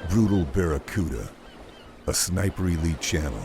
Brutal Barracuda, a Sniper Elite channel.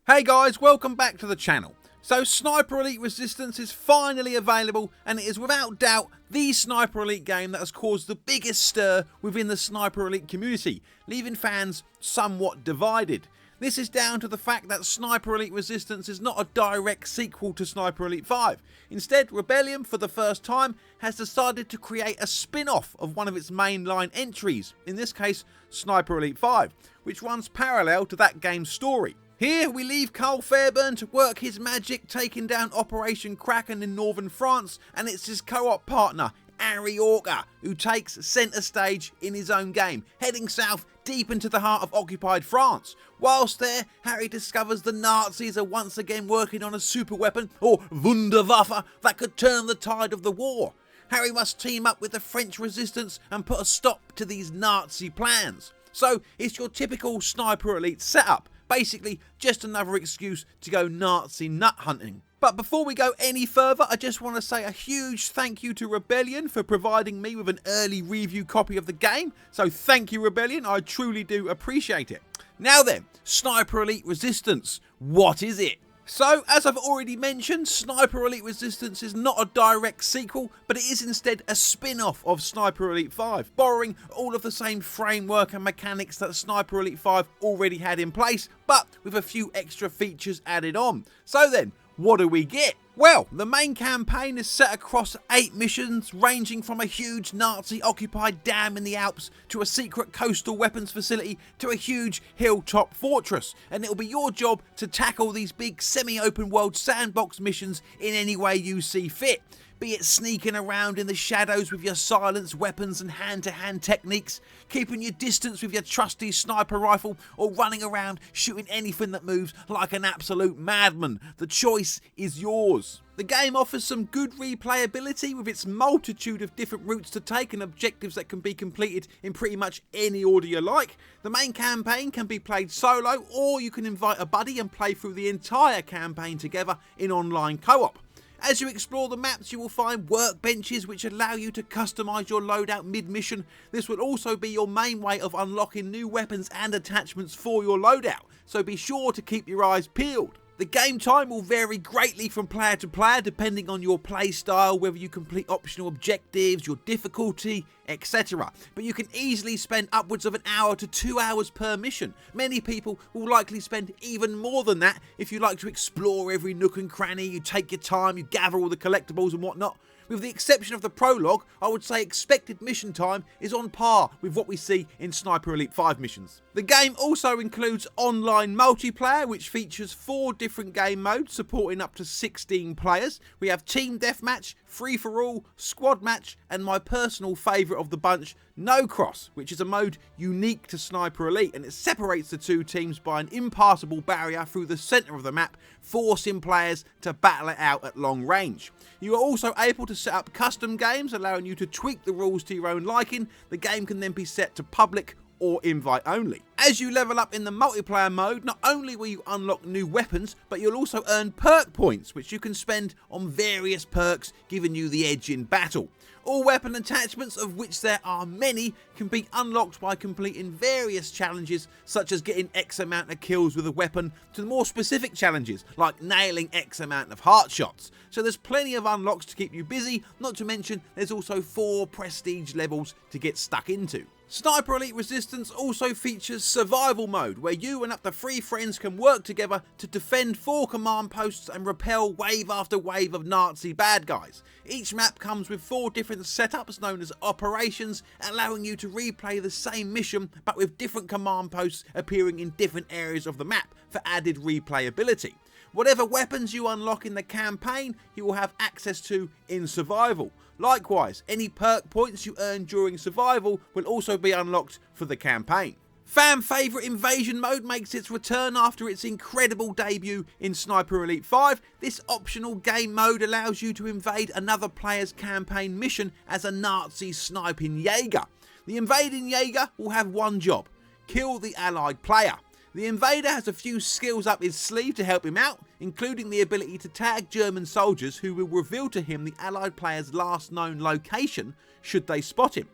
Hey guys, welcome back to the channel. So Sniper Elite Resistance is finally available, and it is without doubt the Sniper Elite game that has caused the biggest stir within the Sniper Elite community, leaving fans somewhat divided. This is down to the fact that Sniper Elite Resistance is not a direct sequel to Sniper Elite 5. Instead, Rebellion, for the first time, has decided to create a spin-off of one of its mainline entries, in this case Sniper Elite 5, which runs parallel to that game's story. Here we leave Cole Fairburn to work his magic taking down Operation Kraken in northern France, and it's his co-op partner, Harry Orca, who takes centre stage in his own game, heading south deep into the heart of occupied France. Whilst there, Harry discovers the Nazis are once again working on a super weapon, or Wunderwaffe, that could turn the tide of the war. Harry must team up with the French resistance and put a stop to these Nazi plans. So it's your typical Sniper Elite setup. Basically, just another excuse to go Nazi nut hunting. But before we go any further, I just want to say a huge thank you to Rebellion for providing me with an early review copy of the game. So thank you, Rebellion, I truly do appreciate it. Now then, Sniper Elite Resistance, what is it? So, as I've already mentioned, Sniper Elite Resistance is not a direct sequel, but it is instead a spin-off of Sniper Elite 5, borrowing all of the same framework and mechanics that Sniper Elite 5 already had in place, but with a few extra features added on. So then, what do we get? Well, the main campaign is set across 8 missions, ranging from a huge Nazi-occupied dam in the Alps to a secret coastal weapons facility to a huge hilltop fortress, and it'll be your job to tackle these big semi-open world sandbox missions in any way you see fit. Be it sneaking around in the shadows with your silenced weapons and hand-to-hand techniques, keeping your distance with your trusty sniper rifle, or running around shooting anything that moves like an absolute madman. The choice is yours. The game offers some good replayability with its multitude of different routes to take and objectives that can be completed in pretty much any order you like. The main campaign can be played solo, or you can invite a buddy and play through the entire campaign together in online co-op. As you explore the maps, you will find workbenches which allow you to customise your loadout mid-mission. This will also be your main way of unlocking new weapons and attachments for your loadout, so be sure to keep your eyes peeled. The game time will vary greatly from player to player depending on your play style, whether you complete optional objectives, your difficulty, etc. But you can easily spend upwards of an hour to 2 hours per mission. Many people will likely spend even more than that if you like to explore every nook and cranny, you take your time, you gather all the collectibles and whatnot. With the exception of the prologue, I would say expected mission time is on par with what we see in Sniper Elite 5 missions. The game also includes online multiplayer, which features 4 different game modes supporting up to 16 players. We have Team Deathmatch, Free for All, Squad Match, and my personal favourite of the bunch, No Cross, which is a mode unique to Sniper Elite, and it separates the two teams by an impassable barrier through the centre of the map, forcing players to battle it out at long range. You are also able to set up custom games, allowing you to tweak the rules to your own liking. The game can then be set to public or invite only. As you level up in the multiplayer mode, not only will you unlock new weapons, but you'll also earn perk points, which you can spend on various perks, giving you the edge in battle. All weapon attachments, of which there are many, can be unlocked by completing various challenges, such as getting X amount of kills with a weapon, to the more specific challenges, like nailing X amount of heart shots. So there's plenty of unlocks to keep you busy, not to mention there's also 4 prestige levels to get stuck into. Sniper Elite Resistance also features survival mode, where you and up to 3 friends can work together to defend 4 command posts and repel wave after wave of Nazi bad guys. Each map comes with 4 different setups known as operations, allowing you to replay the same mission but with different command posts appearing in different areas of the map for added replayability. Whatever weapons you unlock in the campaign, you will have access to in survival. Likewise, any perk points you earn during survival will also be unlocked for the campaign. Fan favourite invasion mode makes its return after its incredible debut in Sniper Elite 5. This optional game mode allows you to invade another player's campaign mission as a Nazi sniping Jaeger. The invading Jaeger will have one job: kill the allied player. The invader has a few skills up his sleeve to help him out, including the ability to tag German soldiers who will reveal to him the allied player's last known location should they spot him.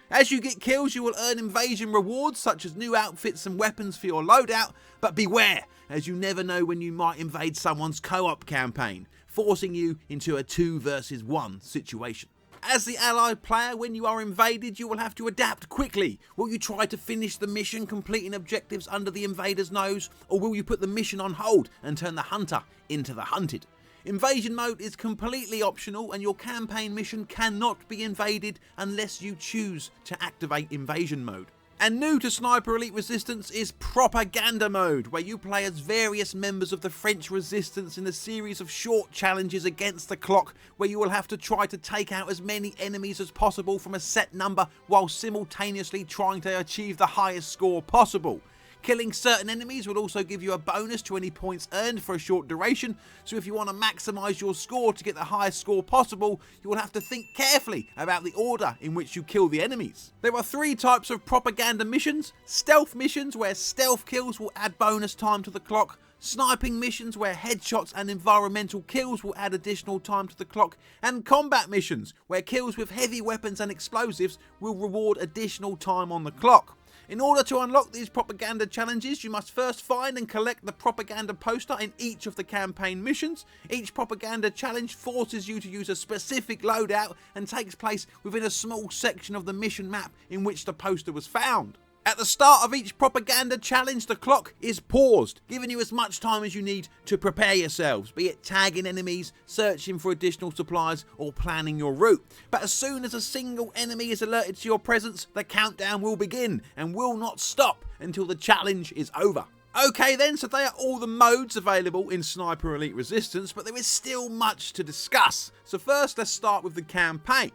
As you get kills, you will earn invasion rewards such as new outfits and weapons for your loadout, but beware, as you never know when you might invade someone's co-op campaign, forcing you into a 2 versus 1 situation. As the allied player, when you are invaded, you will have to adapt quickly. Will you try to finish the mission, completing objectives under the invader's nose, or will you put the mission on hold and turn the hunter into the hunted? Invasion mode is completely optional, and your campaign mission cannot be invaded unless you choose to activate invasion mode. And new to Sniper Elite Resistance is Propaganda Mode, where you play as various members of the French Resistance in a series of short challenges against the clock, where you will have to try to take out as many enemies as possible from a set number while simultaneously trying to achieve the highest score possible. Killing certain enemies will also give you a bonus to any points earned for a short duration, so if you want to maximise your score to get the highest score possible, you will have to think carefully about the order in which you kill the enemies. There are 3 types of propaganda missions: stealth missions, where stealth kills will add bonus time to the clock; sniping missions, where headshots and environmental kills will add additional time to the clock; and combat missions, where kills with heavy weapons and explosives will reward additional time on the clock. In order to unlock these propaganda challenges, you must first find and collect the propaganda poster in each of the campaign missions. Each propaganda challenge forces you to use a specific loadout and takes place within a small section of the mission map in which the poster was found. At the start of each propaganda challenge, the clock is paused, giving you as much time as you need to prepare yourselves, be it tagging enemies, searching for additional supplies, or planning your route. But as soon as a single enemy is alerted to your presence, the countdown will begin and will not stop until the challenge is over. Okay then, so they are all the modes available in Sniper Elite Resistance, but there is still much to discuss. So first, let's start with the campaign.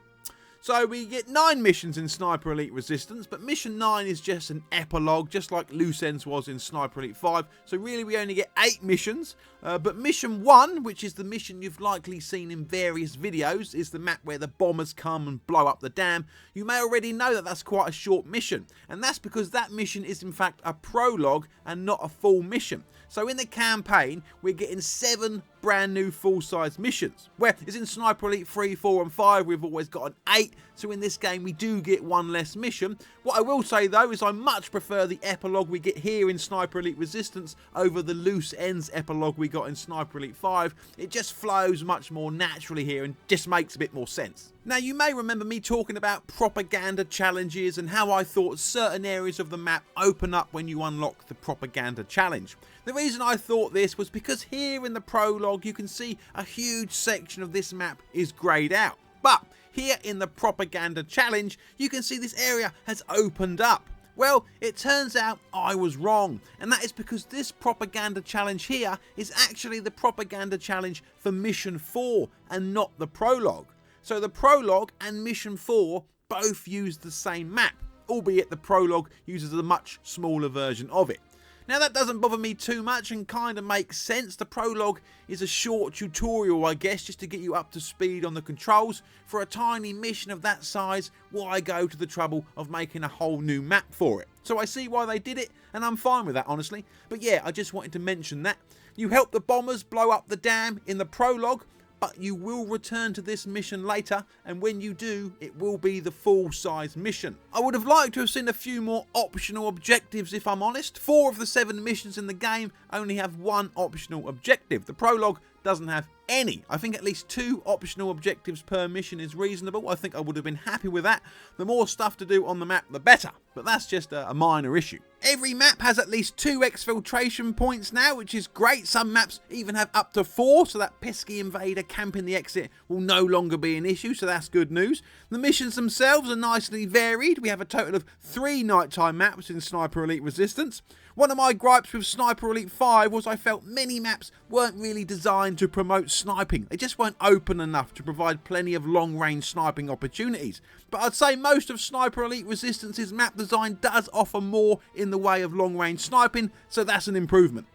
So we get 9 missions in Sniper Elite Resistance, but mission 9 is just an epilogue, just like Loose Ends was in Sniper Elite 5. So really we only get 8 missions, but mission 1, which is the mission you've likely seen in various videos, is the map where the bombers come and blow up the dam. You may already know that that's quite a short mission, and that's because that mission is in fact a prologue and not a full mission. So in the campaign, we're getting 7 brand new full-size missions. Whereas in Sniper Elite 3, 4 and 5, we've always got an 8, so in this game we do get 1 less mission. What I will say though is I much prefer the epilogue we get here in Sniper Elite Resistance over the Loose Ends epilogue we got in Sniper Elite 5. It just flows much more naturally here and just makes a bit more sense. Now you may remember me talking about propaganda challenges and how I thought certain areas of the map open up when you unlock the propaganda challenge. The reason I thought this was because here in the prologue you can see a huge section of this map is greyed out. But here in the propaganda challenge you can see this area has opened up. Well, it turns out I was wrong, and that is because this propaganda challenge here is actually the propaganda challenge for mission 4 and not the prologue. So the prologue and mission 4 both use the same map, albeit the prologue uses a much smaller version of it. Now that doesn't bother me too much and kind of makes sense. The prologue is a short tutorial, I guess, just to get you up to speed on the controls. For a tiny mission of that size, why go to the trouble of making a whole new map for it? So I see why they did it, and I'm fine with that, honestly. But yeah, I just wanted to mention that. You help the bombers blow up the dam in the prologue, but you will return to this mission later, and when you do, it will be the full-size mission. I would have liked to have seen a few more optional objectives, if I'm honest. 4 of the 7 missions in the game only have 1 optional objective. The prologue doesn't have any. I think at least 2 optional objectives per mission is reasonable. I think I would have been happy with that. The more stuff to do on the map, the better. But that's just a minor issue. Every map has at least 2 exfiltration points now, which is great. Some maps even have up to 4, so that pesky invader camping the exit will no longer be an issue, so that's good news. The missions themselves are nicely varied. We have a total of 3 nighttime maps in Sniper Elite Resistance. One of my gripes with Sniper Elite 5 was I felt many maps weren't really designed to promote sniping. They just weren't open enough to provide plenty of long-range sniping opportunities. But I'd say most of Sniper Elite Resistance's map design does offer more in the way of long-range sniping, so that's an improvement.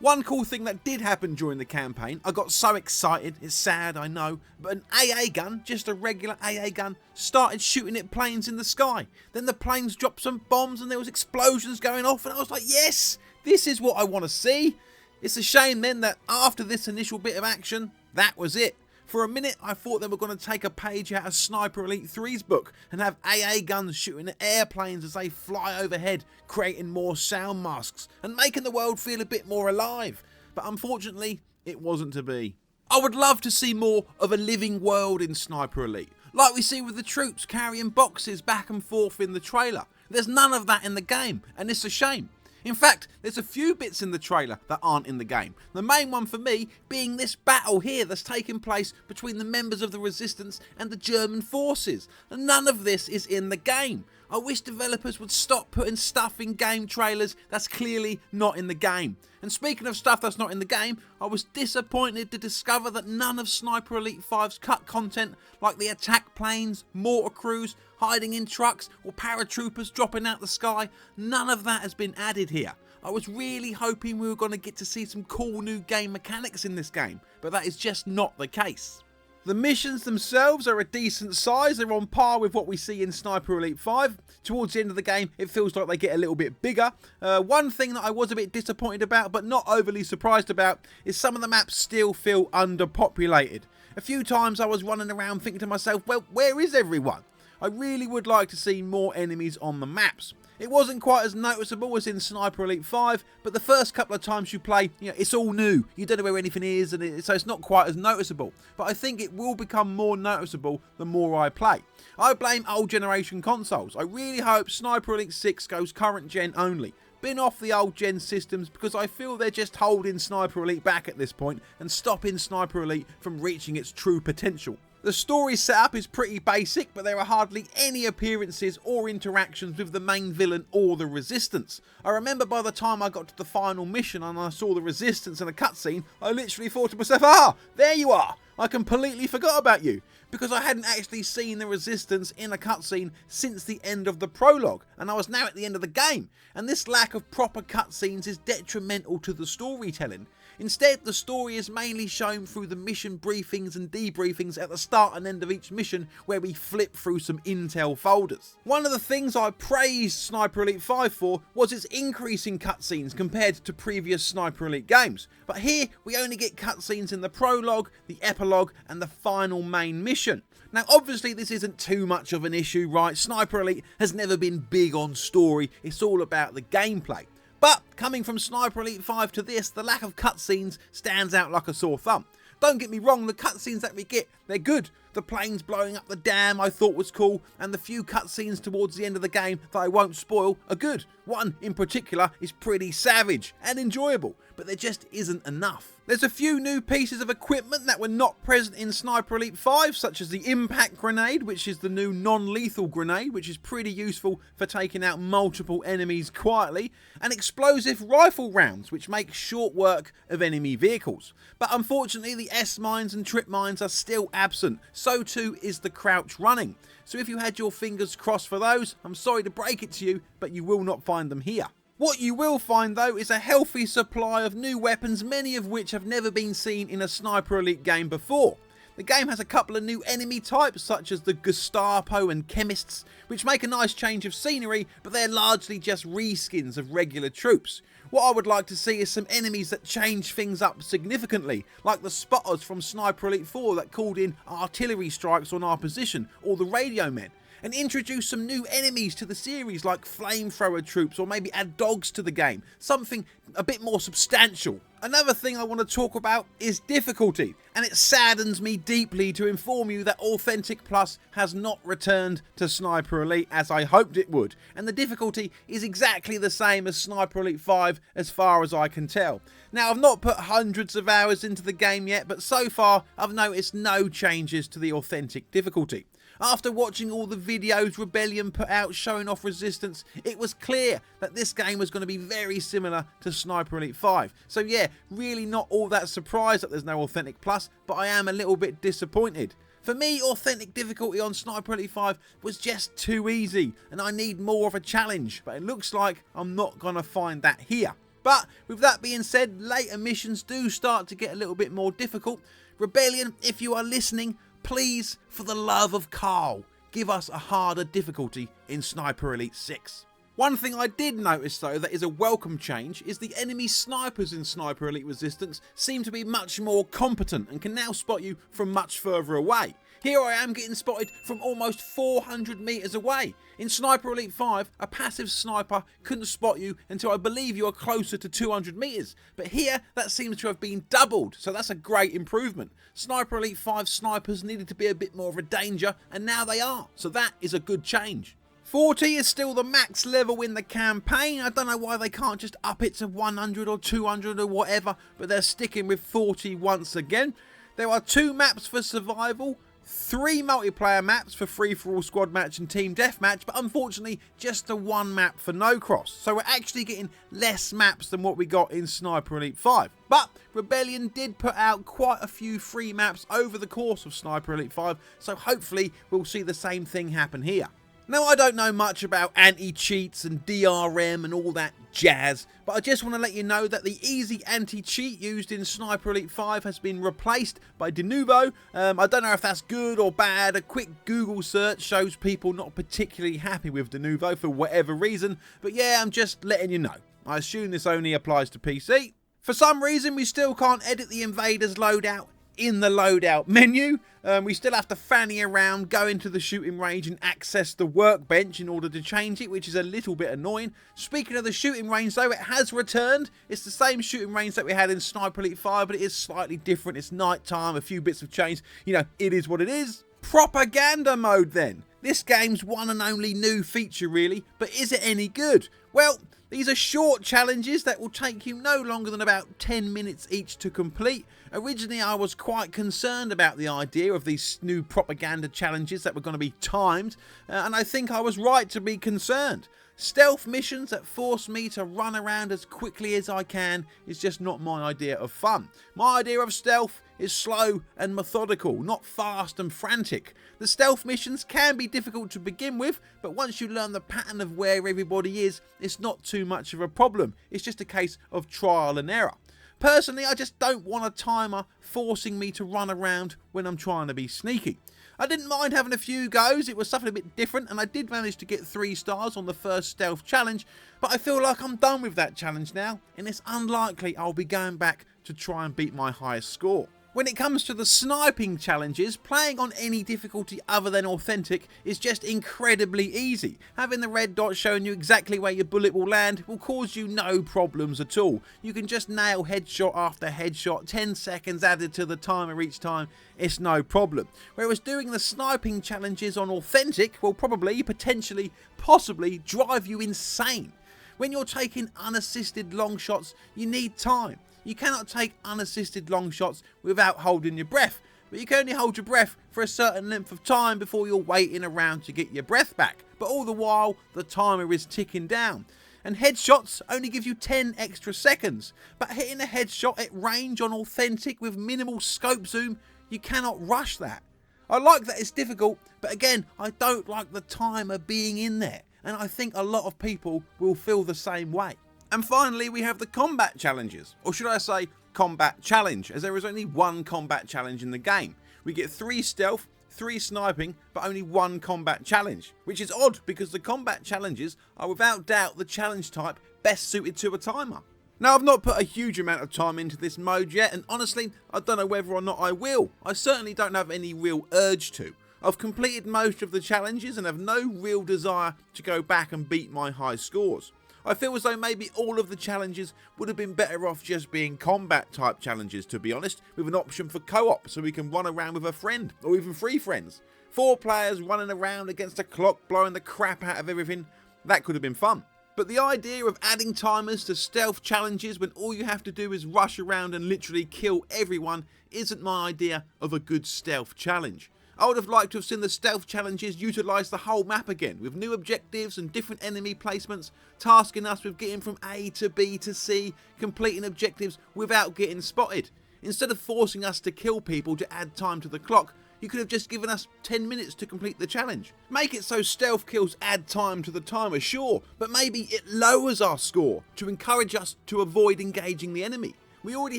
One cool thing that did happen during the campaign, I got so excited, it's sad I know, but an AA gun, just a regular AA gun, started shooting at planes in the sky. Then the planes dropped some bombs and there was explosions going off and I was like, yes, this is what I want to see. It's a shame then that after this initial bit of action, that was it. For a minute I thought they were going to take a page out of Sniper Elite 3's book and have AA guns shooting at airplanes as they fly overhead, creating more sound masks and making the world feel a bit more alive. But unfortunately, it wasn't to be. I would love to see more of a living world in Sniper Elite, like we see with the troops carrying boxes back and forth in the trailer. There's none of that in the game, and it's a shame. In fact, there's a few bits in the trailer that aren't in the game. The main one for me being this battle here that's taking place between the members of the Resistance and the German forces. And none of this is in the game. I wish developers would stop putting stuff in game trailers that's clearly not in the game. And speaking of stuff that's not in the game, I was disappointed to discover that none of Sniper Elite 5's cut content, like the attack planes, mortar crews, hiding in trucks or paratroopers dropping out the sky, none of that has been added here. I was really hoping we were going to get to see some cool new game mechanics in this game, but that is just not the case. The missions themselves are a decent size, they're on par with what we see in Sniper Elite 5. Towards the end of the game it feels like they get a little bit bigger. One thing that I was a bit disappointed about but not overly surprised about is some of the maps still feel underpopulated. A few times I was running around thinking to myself, well, where is everyone? I really would like to see more enemies on the maps. It wasn't quite as noticeable as in Sniper Elite 5, but the first couple of times you play, it's all new. You don't know where anything is, and so it's not quite as noticeable. But I think it will become more noticeable the more I play. I blame old generation consoles. I really hope Sniper Elite 6 goes current gen only. Bin off the old gen systems because I feel they're just holding Sniper Elite back at this point and stopping Sniper Elite from reaching its true potential. The story setup is pretty basic, but there are hardly any appearances or interactions with the main villain or the Resistance. I remember by the time I got to the final mission and I saw the Resistance in a cutscene, I literally thought to myself, there you are! I completely forgot about you, because I hadn't actually seen the Resistance in a cutscene since the end of the prologue, and I was now at the end of the game, and this lack of proper cutscenes is detrimental to the storytelling. Instead, the story is mainly shown through the mission briefings and debriefings at the start and end of each mission, where we flip through some intel folders. One of the things I praised Sniper Elite 5 for was its increase in cutscenes compared to previous Sniper Elite games, but here we only get cutscenes in the prologue, the epilogue and the final main mission. Now obviously this isn't too much of an issue, right? Sniper Elite has never been big on story, it's all about the gameplay. But coming from Sniper Elite 5 to this, the lack of cutscenes stands out like a sore thumb. Don't get me wrong, the cutscenes that we get, they're good. The planes blowing up the dam I thought was cool, and the few cutscenes towards the end of the game that I won't spoil are good. One in particular is pretty savage and enjoyable, but there just isn't enough. There's a few new pieces of equipment that were not present in Sniper Elite 5, such as the impact grenade, which is the new non-lethal grenade, which is pretty useful for taking out multiple enemies quietly, and explosive rifle rounds, which make short work of enemy vehicles. But unfortunately the S-mines and trip mines are still absent, so too is the crouch running. So if you had your fingers crossed for those, I'm sorry to break it to you, but you will not find them here. What you will find though is a healthy supply of new weapons, many of which have never been seen in a Sniper Elite game before. The game has a couple of new enemy types such as the Gestapo and Chemists, which make a nice change of scenery, but they're largely just reskins of regular troops. What I would like to see is some enemies that change things up significantly, like the spotters from Sniper Elite 4 that called in artillery strikes on our position, or the radio men. And introduce some new enemies to the series like flamethrower troops, or maybe add dogs to the game, something a bit more substantial. Another thing I want to talk about is difficulty, and it saddens me deeply to inform you that Authentic Plus has not returned to Sniper Elite as I hoped it would, and the difficulty is exactly the same as Sniper Elite 5 as far as I can tell. Now I've not put hundreds of hours into the game yet, but so far I've noticed no changes to the Authentic difficulty. After watching all the videos Rebellion put out showing off Resistance, it was clear that this game was going to be very similar to Sniper Elite 5. So yeah, really not all that surprised that there's no Authentic Plus, but I am a little bit disappointed. For me, Authentic difficulty on Sniper Elite 5 was just too easy, and I need more of a challenge, but it looks like I'm not going to find that here. But with that being said, later missions do start to get a little bit more difficult. Rebellion, if you are listening, please, for the love of Carl, give us a harder difficulty in Sniper Elite 6. One thing I did notice though that is a welcome change is the enemy snipers in Sniper Elite Resistance seem to be much more competent and can now spot you from much further away. Here I am getting spotted from almost 400 metres away. In Sniper Elite 5, a passive sniper couldn't spot you until I believe you are closer to 200 metres. But here, that seems to have been doubled, so that's a great improvement. Sniper Elite 5 snipers needed to be a bit more of a danger, and now they are. So that is a good change. 40 is still the max level in the campaign. I don't know why they can't just up it to 100 or 200 or whatever, but they're sticking with 40 once again. There are 2 maps for survival, 3 multiplayer maps for free-for-all squad match and team deathmatch, but unfortunately just the 1 map for no cross. So we're actually getting less maps than what we got in Sniper Elite 5. But Rebellion did put out quite a few free maps over the course of Sniper Elite 5, so hopefully we'll see the same thing happen here. Now, I don't know much about anti-cheats and DRM and all that jazz, but I just want to let you know that the easy anti-cheat used in Sniper Elite 5 has been replaced by de novo. I don't know if that's good or bad. A quick Google search shows people not particularly happy with de novo for whatever reason, but yeah, I'm just letting you know. I assume this only applies to PC. For some reason, we still can't edit the Invaders loadout in the loadout menu. We still have to fanny around, go into the shooting range and access the workbench in order to change it, which is a little bit annoying. Speaking of the shooting range though, it has returned. It's the same shooting range that we had in Sniper Elite 5, but it is slightly different. It's night time, a few bits have changed. You know, it is what it is. Propaganda mode then. This game's one and only new feature really, but is it any good? Well, these are short challenges that will take you no longer than about 10 minutes each to complete. Originally I was quite concerned about the idea of these new propaganda challenges that were going to be timed, and I think I was right to be concerned. Stealth missions that force me to run around as quickly as I can is just not my idea of fun. My idea of stealth is slow and methodical, not fast and frantic. The stealth missions can be difficult to begin with, but once you learn the pattern of where everybody is, it's not too much of a problem. It's just a case of trial and error. Personally, I just don't want a timer forcing me to run around when I'm trying to be sneaky. I didn't mind having a few goes, it was something a bit different, and I did manage to get 3 stars on the first stealth challenge, but I feel like I'm done with that challenge now, and it's unlikely I'll be going back to try and beat my highest score. When it comes to the sniping challenges, playing on any difficulty other than authentic is just incredibly easy. Having the red dot showing you exactly where your bullet will land will cause you no problems at all. You can just nail headshot after headshot, 10 seconds added to the timer each time, it's no problem. Whereas doing the sniping challenges on authentic will probably, potentially, possibly drive you insane. When you're taking unassisted long shots, you need time. You cannot take unassisted long shots without holding your breath, but you can only hold your breath for a certain length of time before you're waiting around to get your breath back. But all the while, the timer is ticking down. And headshots only give you 10 extra seconds, but hitting a headshot at range on authentic with minimal scope zoom, you cannot rush that. I like that it's difficult, but again, I don't like the timer being in there, and I think a lot of people will feel the same way. And finally, we have the combat challenges, or should I say combat challenge, as there is only 1 combat challenge in the game. We get 3 stealth, 3 sniping, but only 1 combat challenge, which is odd because the combat challenges are without doubt the challenge type best suited to a timer. Now, I've not put a huge amount of time into this mode yet, and honestly, I don't know whether or not I will. I certainly don't have any real urge to. I've completed most of the challenges and have no real desire to go back and beat my high scores. I feel as though maybe all of the challenges would have been better off just being combat type challenges, to be honest, with an option for co-op so we can run around with a friend, or even 3 friends. 4 players running around against a clock blowing the crap out of everything, that could have been fun. But the idea of adding timers to stealth challenges when all you have to do is rush around and literally kill everyone isn't my idea of a good stealth challenge. I would have liked to have seen the stealth challenges utilise the whole map again, with new objectives and different enemy placements, tasking us with getting from A to B to C, completing objectives without getting spotted. Instead of forcing us to kill people to add time to the clock, You could have just given us 10 minutes to complete the challenge. Make it so stealth kills add time to the timer, sure, but maybe it lowers our score to encourage us to avoid engaging the enemy. We already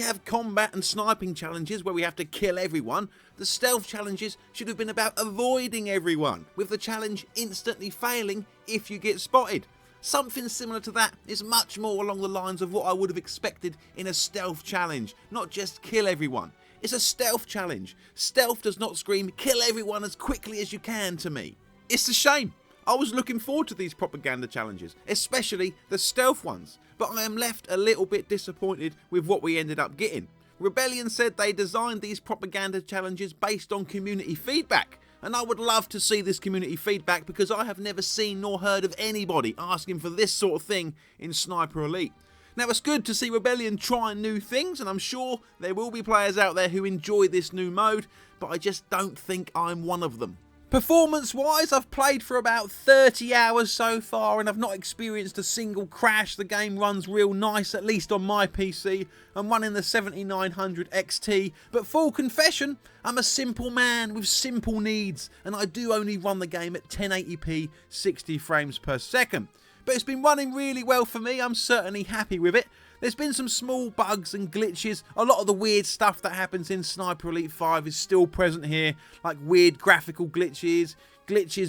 have combat and sniping challenges where we have to kill everyone. The stealth challenges should have been about avoiding everyone, with the challenge instantly failing if you get spotted. Something similar to that is much more along the lines of what I would have expected in a stealth challenge, not just kill everyone. It's a stealth challenge. Stealth does not scream kill everyone as quickly as you can to me. It's a shame. I was looking forward to these propaganda challenges, especially the stealth ones, but I am left a little bit disappointed with what we ended up getting. Rebellion said they designed these propaganda challenges based on community feedback, and I would love to see this community feedback because I have never seen nor heard of anybody asking for this sort of thing in Sniper Elite. Now, it's good to see Rebellion trying new things, and I'm sure there will be players out there who enjoy this new mode, but I just don't think I'm one of them. Performance wise, I've played for about 30 hours so far and I've not experienced a single crash. The game runs real nice, at least on my PC. I'm running the 7900 XT, but full confession, I'm a simple man with simple needs and I do only run the game at 1080p 60 frames per second. But it's been running really well for me. I'm certainly happy with it. There's been some small bugs and glitches. A lot of the weird stuff that happens in Sniper Elite 5 is still present here, like weird graphical glitches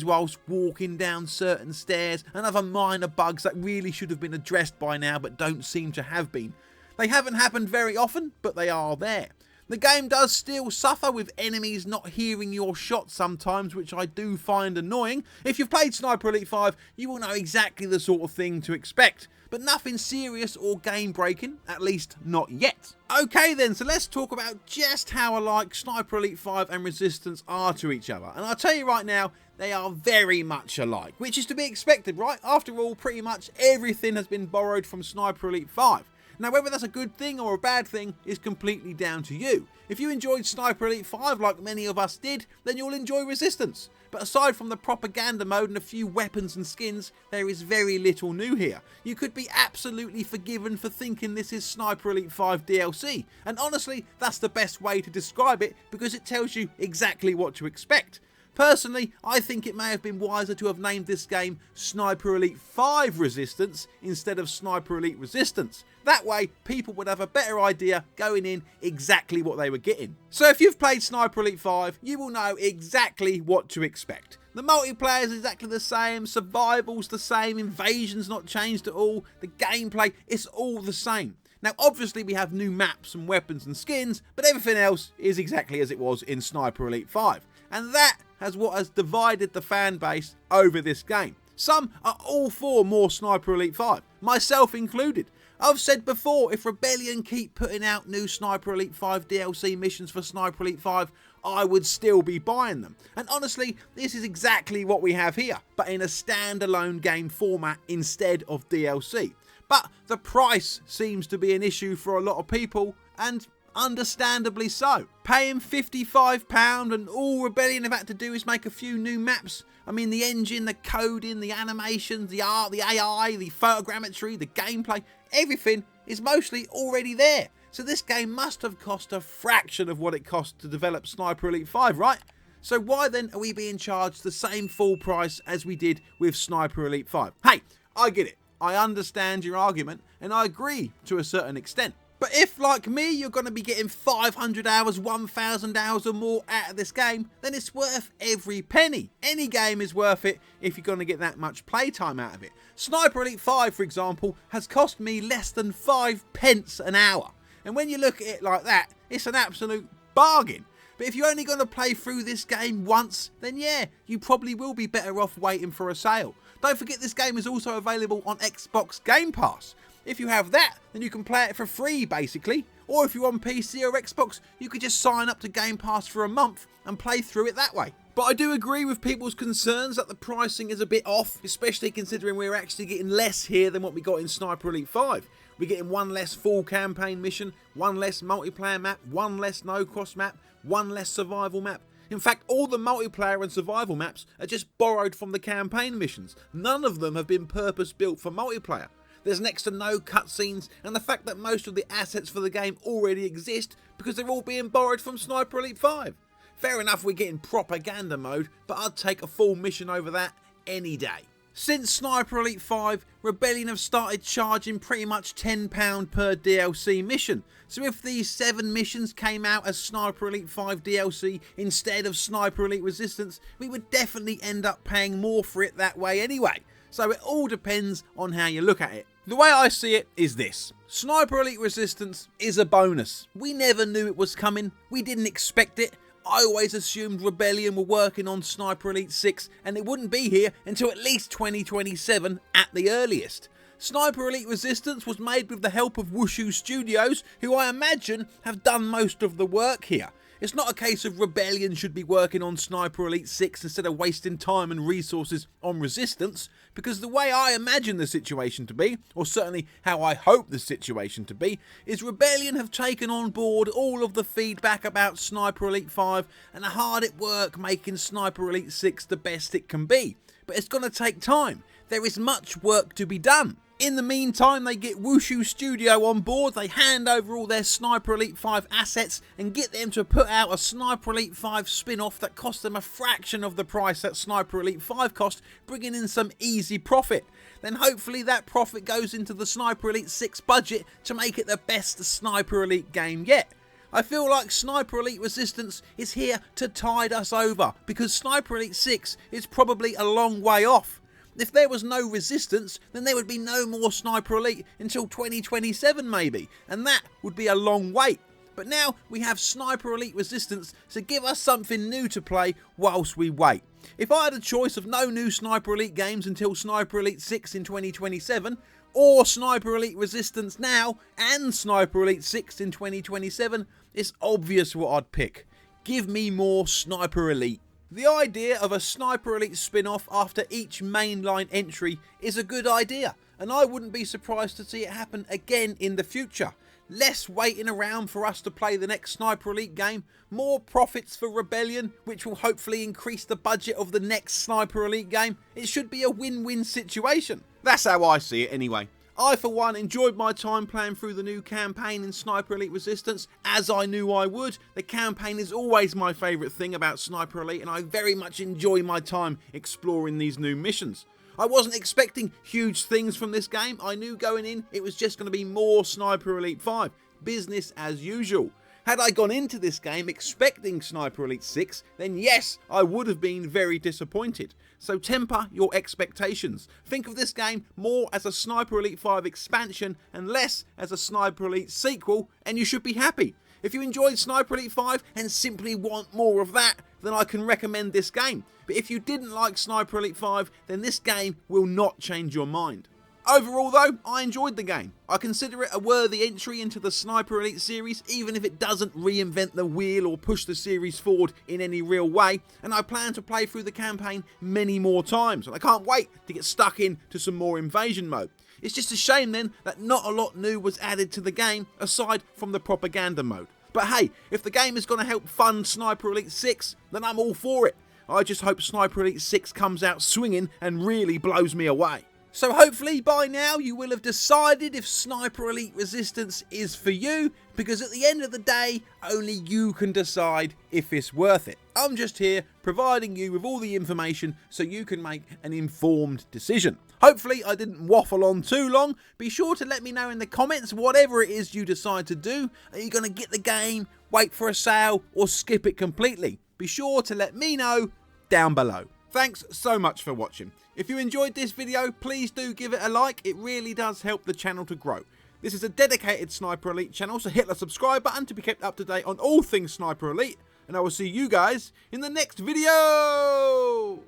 whilst walking down certain stairs, and other minor bugs that really should have been addressed by now but don't seem to have been. They haven't happened very often, but they are there. The game does still suffer with enemies not hearing your shots sometimes, which I do find annoying. If you've played Sniper Elite 5, you will know exactly the sort of thing to expect. But nothing serious or game breaking, at least not yet. Okay then, so let's talk about just how alike Sniper Elite 5 and Resistance are to each other. And I'll tell you right now, they are very much alike, which is to be expected, right? After all, pretty much everything has been borrowed from Sniper Elite 5. Now, whether that's a good thing or a bad thing is completely down to you. If you enjoyed Sniper Elite 5 like many of us did, then you'll enjoy Resistance. But aside from the propaganda mode and a few weapons and skins, there is very little new here. You could be absolutely forgiven for thinking this is Sniper Elite 5 DLC. And honestly, that's the best way to describe it because it tells you exactly what to expect. Personally, I think it may have been wiser to have named this game Sniper Elite 5 Resistance instead of Sniper Elite Resistance. That way, people would have a better idea going in exactly what they were getting. So if you've played Sniper Elite 5, you will know exactly what to expect. The multiplayer is exactly the same, survival's the same, invasion's not changed at all, the gameplay, it's all the same. Now obviously we have new maps and weapons and skins, but everything else is exactly as it was in Sniper Elite 5. And that is what has divided the fan base over this game. Some are all for more Sniper Elite 5, myself included. I've said before, if Rebellion keep putting out new Sniper Elite 5 DLC missions for Sniper Elite 5, I would still be buying them. And honestly, this is exactly what we have here, but in a standalone game format instead of DLC. But the price seems to be an issue for a lot of people, and understandably so. Paying £55 and all Rebellion have had to do is make a few new maps. I mean, the engine, the coding, the animations, the art, the AI, the photogrammetry, the gameplay, everything is mostly already there. So this game must have cost a fraction of what it cost to develop Sniper Elite 5, right? So why then are we being charged the same full price as we did with Sniper Elite 5? Hey, I get it. I understand your argument and I agree to a certain extent. But if, like me, you're going to be getting 500 hours, 1,000 hours or more out of this game, then it's worth every penny. Any game is worth it if you're going to get that much playtime out of it. Sniper Elite 5, for example, has cost me less than 5 pence an hour. And when you look at it like that, it's an absolute bargain. But if you're only going to play through this game once, then yeah, you probably will be better off waiting for a sale. Don't forget this game is also available on Xbox Game Pass. If you have that, then you can play it for free basically. Or if you're on PC or Xbox, you could just sign up to Game Pass for a month and play through it that way. But I do agree with people's concerns that the pricing is a bit off, especially considering we're actually getting less here than what we got in Sniper Elite 5. We're getting one less full campaign mission, one less multiplayer map, one less no-cross map, one less survival map. In fact, all the multiplayer and survival maps are just borrowed from the campaign missions. None of them have been purpose-built for multiplayer. There's next to no cutscenes, and the fact that most of the assets for the game already exist because they're all being borrowed from Sniper Elite 5. Fair enough we're getting propaganda mode, but I'd take a full mission over that any day. Since Sniper Elite 5, Rebellion have started charging pretty much £10 per DLC mission. So if these 7 missions came out as Sniper Elite 5 DLC instead of Sniper Elite Resistance, we would definitely end up paying more for it that way anyway. So it all depends on how you look at it. The way I see it is this. Sniper Elite Resistance is a bonus. We never knew it was coming. We didn't expect it. I always assumed Rebellion were working on Sniper Elite 6 and it wouldn't be here until at least 2027 at the earliest. Sniper Elite Resistance was made with the help of Wushu Studios, who I imagine have done most of the work here. It's not a case of Rebellion should be working on Sniper Elite 6 instead of wasting time and resources on Resistance, because the way I imagine the situation to be, or certainly how I hope the situation to be, is Rebellion have taken on board all of the feedback about Sniper Elite 5 and are hard at work making Sniper Elite 6 the best it can be. But it's going to take time. There is much work to be done. In the meantime, they get Wushu Studio on board, they hand over all their Sniper Elite 5 assets and get them to put out a Sniper Elite 5 spin-off that costs them a fraction of the price that Sniper Elite 5 cost, bringing in some easy profit. Then hopefully that profit goes into the Sniper Elite 6 budget to make it the best Sniper Elite game yet. I feel like Sniper Elite Resistance is here to tide us over, because Sniper Elite 6 is probably a long way off. If there was no Resistance, then there would be no more Sniper Elite until 2027 maybe, and that would be a long wait. But now we have Sniper Elite Resistance to give us something new to play whilst we wait. If I had a choice of no new Sniper Elite games until Sniper Elite 6 in 2027, or Sniper Elite Resistance now and Sniper Elite 6 in 2027, it's obvious what I'd pick. Give me more Sniper Elite. The idea of a Sniper Elite spin-off after each mainline entry is a good idea, and I wouldn't be surprised to see it happen again in the future. Less waiting around for us to play the next Sniper Elite game, more profits for Rebellion, which will hopefully increase the budget of the next Sniper Elite game. It should be a win-win situation. That's how I see it anyway. I, for one, enjoyed my time playing through the new campaign in Sniper Elite Resistance, as I knew I would. The campaign is always my favourite thing about Sniper Elite, and I very much enjoy my time exploring these new missions. I wasn't expecting huge things from this game. I knew going in it was just going to be more Sniper Elite 5. Business as usual. Had I gone into this game expecting Sniper Elite 6, then yes, I would have been very disappointed. So temper your expectations. Think of this game more as a Sniper Elite 5 expansion and less as a Sniper Elite sequel, and you should be happy. If you enjoyed Sniper Elite 5 and simply want more of that, then I can recommend this game. But if you didn't like Sniper Elite 5, then this game will not change your mind. Overall though, I enjoyed the game. I consider it a worthy entry into the Sniper Elite series, even if it doesn't reinvent the wheel or push the series forward in any real way, and I plan to play through the campaign many more times, and I can't wait to get stuck into some more invasion mode. It's just a shame then that not a lot new was added to the game aside from the propaganda mode. But hey, if the game is going to help fund Sniper Elite 6, then I'm all for it. I just hope Sniper Elite 6 comes out swinging and really blows me away. So hopefully by now you will have decided if Sniper Elite Resistance is for you, because at the end of the day, only you can decide if it's worth it. I'm just here providing you with all the information so you can make an informed decision. Hopefully I didn't waffle on too long. Be sure to let me know in the comments whatever it is you decide to do. Are you going to get the game, wait for a sale, or skip it completely? Be sure to let me know down below. Thanks so much for watching. If you enjoyed this video, please do give it a like. It really does help the channel to grow. This is a dedicated Sniper Elite channel, so hit the subscribe button to be kept up to date on all things Sniper Elite. And I will see you guys in the next video!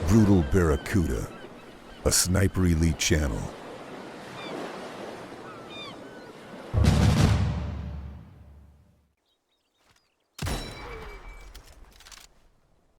Brutal Barracuda, a Sniper Elite channel.